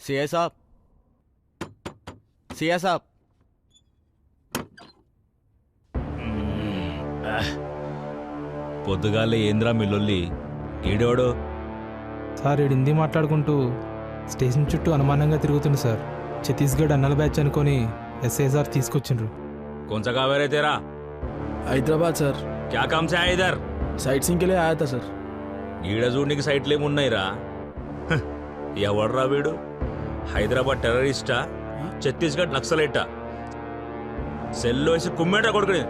CA साहब, CA साहब। పొద్దుగాలే ఏంద్రా మిల్లొల్లి ఈడోడు సార్ ఈడు హిందీ మాట్లాడుకుంటూ స్టేషన్ చుట్టూ అనుమానంగా తిరుగుతుంది సార్. ఛత్తీస్గఢ్ అన్నల బ్యాచ్ అనుకొని ఎస్ఐ సార్ తీసుకొచ్చిండ్రు. కొంచెం కావేరే తేరా हैदराबाद सर। क्या काम से आया इधर? साइट सीइंग के लिए आया था सर। ఈడ చూడనికి సైట్లు ఏమున్నాయిరా? ఎవడ్రా వీడు? హైదరాబాద్ టెర్రరిస్టా, ఛత్తీస్గఢ్ నక్సలైటా? సెల్లో వేసి కుమ్మేట కొడుకుని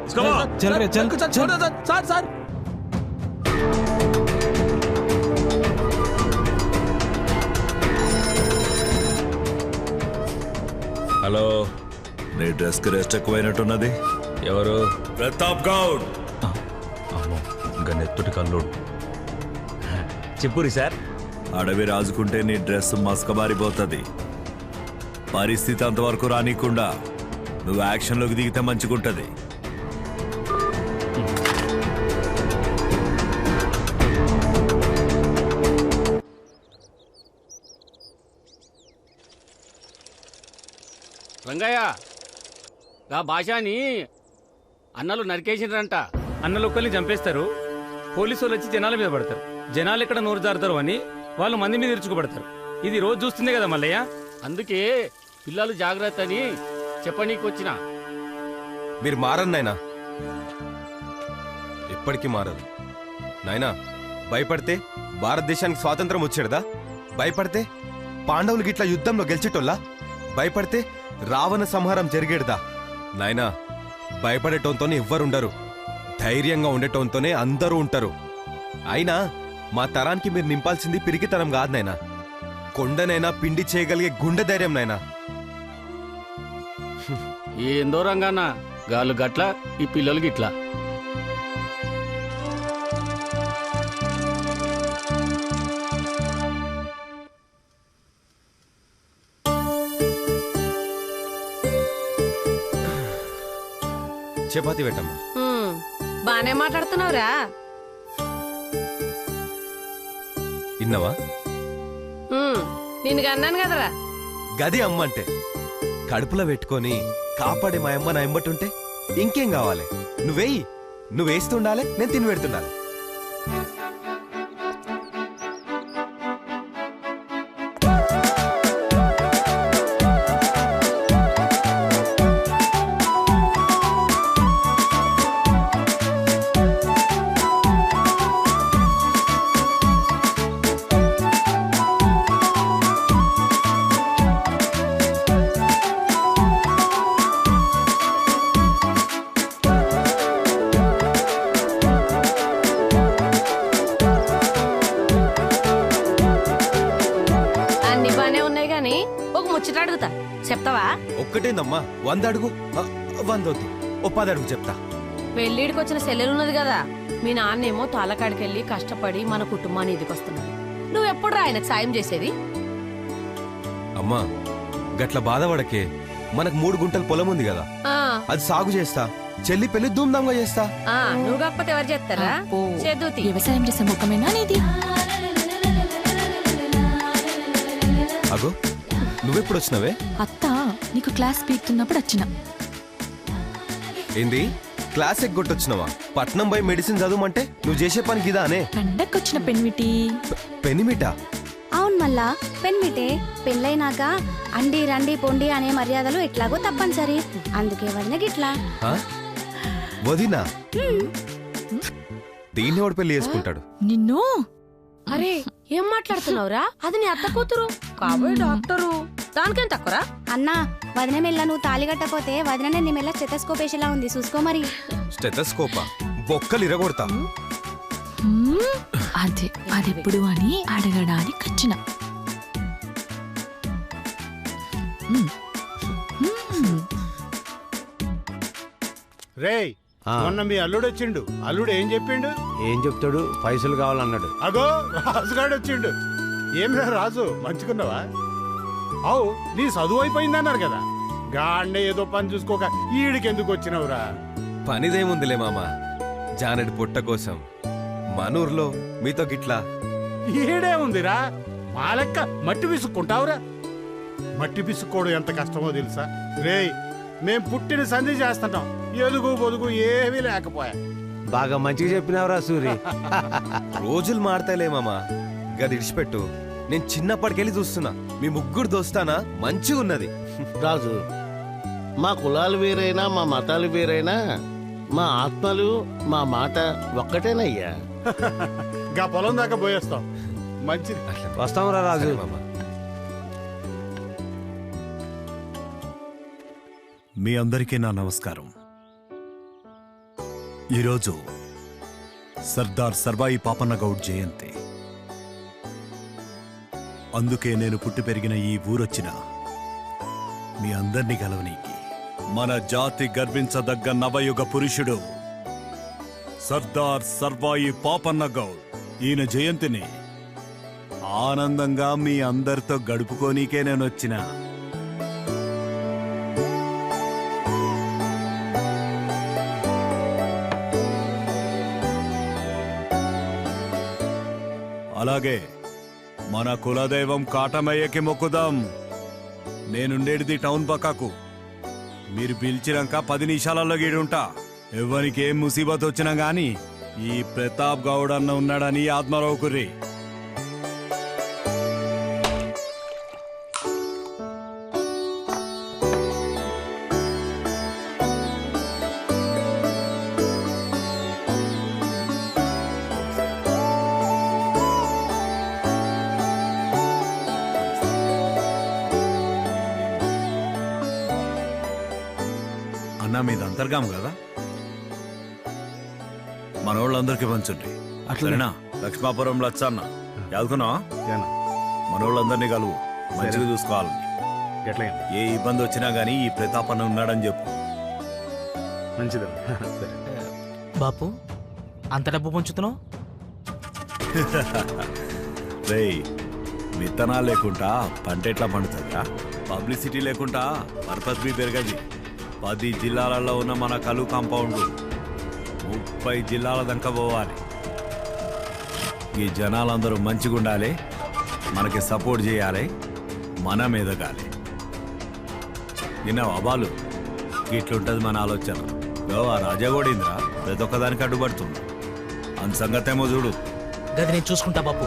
చల్ రే చల్ చల్ सर सर హలో, నీ డ్రెస్ కి రెస్ట్ ఎక్కువైనట్టున్నది. ఎవరు? ప్రతాప్ గౌడ్. అమ్మో, ఇంకా నెత్తుటి కల్లోడు. చెప్పురి సార్. అడవి రాజుకుంటే నీ డ్రెస్ మస్కబారిపోతుంది. పరిస్థితి అంతవరకు రానికుండా నువ్వు యాక్షన్లోకి దిగితే మంచిగుంటది. రంగయ్య, ఆ భాషని అన్నలు నరికేసిండ్రంట. అన్నలు ఒక్కరిని చంపేస్తారు, పోలీసు వాళ్ళు వచ్చి జనాల మీద పడతారు. జనాలు ఎక్కడ నోరు జారుతారు అని వాళ్ళు మంది మీద ఇరుచుకుపడతారు. ఇది రోజు చూస్తుందే కదా మల్లయ్య. అందుకే పిల్లలు జాగ్రత్త అని చెప్పనీకొచ్చిన. మీరు మారరు నాయనా, ఎప్పటికీ మారదు నాయనా. భయపడితే భారతదేశానికి స్వాతంత్రం వచ్చేడదా? భయపడితే పాండవులు గిట్లా యుద్ధంలో గెలిచేటోళ్ళా? భయపడితే రావణ సంహారం జరిగేడదా? నాయనా, భయపడేటోంతోనే ఎవ్వరుండరు, ధైర్యంగా ఉండేటోంతోనే అందరూ ఉంటారు. అయినా మా తరానికి మీరు నింపాల్సింది పిరికితనం కాదు నాయనా, కొండనైనా పిండి చేయగలిగే గుండె ధైర్యం నాయనా. ఏందో రంగన్న, గాలు గట్ల, ఈ పిల్లలు గిట్లా. చపాతి పెట్టమ్మా. బానే మాట్లాడుతున్నావురా. ఇన్నవా? నిన్ను అన్నాను కదరా. గది అమ్మ అంటే కడుపులో పెట్టుకొని కాపాడే మా అమ్మ నా ఎంబటుంటే ఇంకేం కావాలి? నువ్వేయి, నువ్వేస్తుండాలి, నేను తిని పెడుతుండాలి. అడుగుతా, చెప్తావా? ఒక్కటేందమ్మా, 100 అడుగు. 100 వద్దు, ఓ 10 అడుగు చెప్తా. పెళ్ళిడికి వచ్చిన సెల్లెలున్నది కదా, మీ నాన్నేమో తాళకాడికెళ్ళి కష్టపడి మన కుటుంబాన్ని ఎదికొస్తున్నాడు. నువ్వెప్పుడు ఆయనకు సాయం చేసేది? అమ్మా గట్ల బాధపడకే, మనకు 3 గుంటల పొలం ఉంది కదా, అది సాగు చేస్తా. చెల్లి పెళ్లి ధూమ్ధాంగా చేస్తా. నువ్వు కాకపోతే ఎవరు చేస్తారా? చేదూతి వ్యవసాయం చేసే ముఖమేనా నీది? అగో, నువ్వెప్పుడు వచ్చినవే? అత్త నీకు క్లాస్ పీకుతున్నప్పుడు వచ్చిన. ఏంది క్లాస్ ఎగ్గొట్టొచ్చినవా? పట్నం పోయి మెడిసిన్ చదవమంటే నువ్వు చేసే పనికి ఇదానే? పండక్కొచ్చిన పెన్మిటి. పెనిమిటా? అవును మళ్ళా, పెన్మిటే. పెళ్ళైనాక అండి రండి పొండి అనే మర్యాదలు ఎట్లాగో తప్పనిసరి, అందుకే వదిన గిట్లా. వదినా? దీన్ని ఎవడు పెళ్లి చేసుకుంటాడు? నిన్ను. అరే ఏం మాట్లాడుతున్నావురా? అది నీ అత్త కూతురు, కాబోయే డాక్టరు, దానికేం తక్కువరా? అన్నా, వదిన మెల్ల నువ్వు తాళి కట్టపోతే వదిన నీ మెల్ల స్టెతస్కోప్ వేసేలా ఉంది, చూసుకో మరి. స్టెతస్కోపా? బొక్కలు ఇరగొడతా. అదే అదెప్పుడు అని అడగడానికి వచ్చిన. రేయ్, మొన్న మీ అల్లుడు వచ్చిండు. అల్లుడు ఏం చెప్పిండు? ఏం చెప్తాడు? పైసలు కావాలన్నాడు. అగో రాజుగాడు వచ్చిండు. ఏమిరా రాజు, మంచుకున్నావా? అవు నీ చదువు అయిపోయిందన్నారు కదా, గాండే ఏదో పని చూసుకోక ఈడికెందుకు వచ్చినవురా? పనిదేముందిలే మామ, జానడి పుట్ట కోసం మనూర్లో మీతో గిట్లా. ఈడే ఉందిరా, మా లెక్క మట్టి విసుక్కుంటావురా? మట్టి పిసుక్కోవడం ఎంత కష్టమో తెలుసా రేయ్. మేం పుట్టిన సంధి చేస్తున్నాం, ఎదుగు బొదుగు ఏమీ లేకపోయా. బాగా మంచిగా చెప్పినావురా సూరి. రోజులు మారతాయిలే మామా, గది ఇడిచిపెట్టు. నేను చిన్నప్పటికెళ్ళి చూస్తున్నా మీ ముగ్గురు దోస్తానా మంచిగా ఉన్నది. రాజు, మా కులాలు వేరైనా మా మతాలు వేరైనా మా ఆత్మలు మా మాట ఒక్కటేనయ్యా. గా పొలం దాకా పోయేస్తాం. మంచిది, వస్తాంరా రాజు. మామా మీ అందరికీ నా నమస్కారం. ఈరోజు సర్దార్ సర్వాయి పాపన్న గౌడ్ జయంతి. అందుకే నేను పుట్టి పెరిగిన ఈ ఊరొచ్చిన మీ అందరినీ కలవనీకి. మన జాతి గర్వించదగ్గ నవయుగ పురుషుడు సర్దార్ సర్వాయి పాపన్న గౌడ్, ఈయన జయంతిని ఆనందంగా మీ అందరితో గడుపుకోనీకే నేను వచ్చిన. అలాగే మన కులదైవం కాటమయ్యకి మొక్కుదాం. నేనుండేది టౌన్ పక్కకు. మీరు పిలిచినాక 10 నిమిషాలలో గీడుంటా. ఎవరికి ఏం ముసీబత్ వచ్చినా గాని ఈ ప్రతాప్ గౌడ్ అన్న ఉన్నాడని ఆత్మరావు కుర్రి. అన్నా మీద అంతర్గాం కదా, మనోళ్ళందరికీ పంచండి. అట్లనేనా? లక్ష్మాపురం లచ్చన్న యాదుకున్నావా? మనోళ్ళందరినీ కలువు, మంచిగా చూసుకోవాలని. ఏ ఇబ్బంది వచ్చినా గానీ ఈ ప్రతాపన్న ఉన్నాడని చెప్పు. మంచిది. బాపు, అంత డబ్బు పంచుతున్నావు? రేయ్, విత్తనాలు లేకుండా పంట ఎట్లా పండుతుందా? పబ్లిసిటీ లేకుండా పర్పస్ బి పెరగది. 10 జిల్లాలలో ఉన్న మన కలు కాంపౌండ్ 30 జిల్లాల దాకా పోవాలి. ఈ జనాలందరూ మంచిగా ఉండాలి, మనకి సపోర్ట్ చేయాలి, మనం ఎదగాలి. విన్నావా బాలు? ఇట్లుంటది మన ఆలోచన. గోవా రాజాగోడింద్రా ప్రతి ఒక్కదానికి అడ్డుపడుతుంది. అంత సంగతేమో చూడు. గది నేను చూసుకుంటా బాపు.